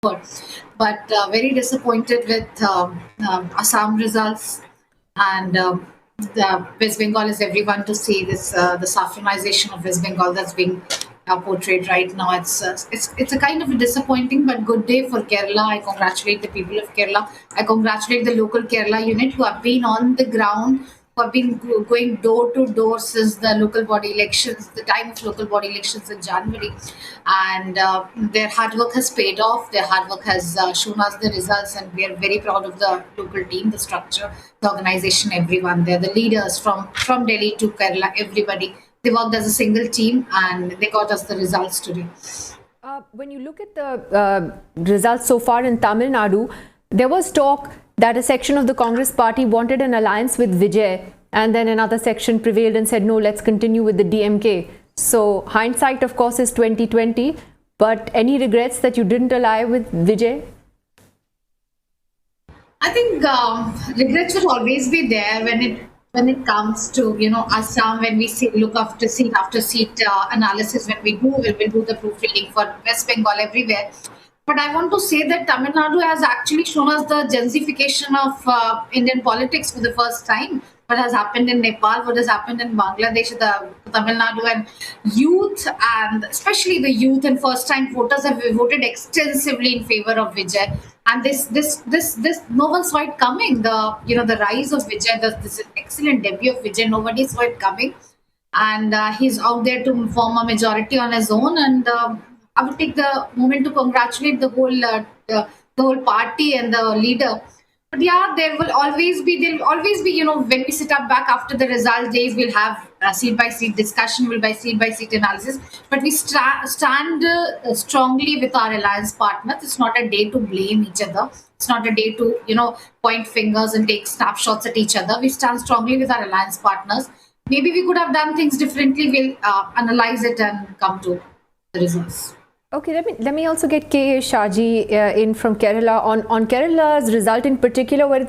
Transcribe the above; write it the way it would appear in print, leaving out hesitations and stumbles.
but very disappointed with Assam results. And the West Bengal is everyone to see this the saffronization of West Bengal that's being portrayed right now. It's a kind of a disappointing but good day for Kerala. I congratulate the people of Kerala. I congratulate the local Kerala unit who have been on the ground, who have been going door to door since the local body elections, the time of local body elections in January, and their hard work has paid off. Their hard work has shown us the results, and we are very proud of the local team, the structure, the organization, everyone there, the leaders from Delhi to Kerala, everybody. They worked as a single team, and they got us the results today. When you look at the results so far in Tamil Nadu, there was talk that a section of the Congress party wanted an alliance with Vijay, and then another section prevailed and said, no, let's continue with the DMK. So hindsight, of course, is 2020. But any regrets that you didn't ally with Vijay? I think regrets will always be there when it comes to Assam, when we look after seat analysis, when we'll do the proofreading for West Bengal everywhere. But I want to say that Tamil Nadu has actually shown us the gentrification of Indian politics for the first time. What has happened in Nepal, what has happened in Bangladesh, the Tamil Nadu, and youth, and especially the youth and first-time voters have voted extensively in favor of Vijay. And this, no one saw it coming. The rise of Vijay, this excellent debut of Vijay, nobody saw it coming, and he's out there to form a majority on his own. And I would take the moment to congratulate the whole party and the leader. But yeah, there'll always be, when we sit up back after the result days, we'll have seat by seat discussion, we'll by seat analysis. But we stand strongly with our alliance partners. It's not a day to blame each other. It's not a day to, point fingers and take snapshots at each other. We stand strongly with our alliance partners. Maybe we could have done things differently. We'll analyze it and come to the results. Okay, let me also get K. Shaji in from Kerala on Kerala's result in particular, where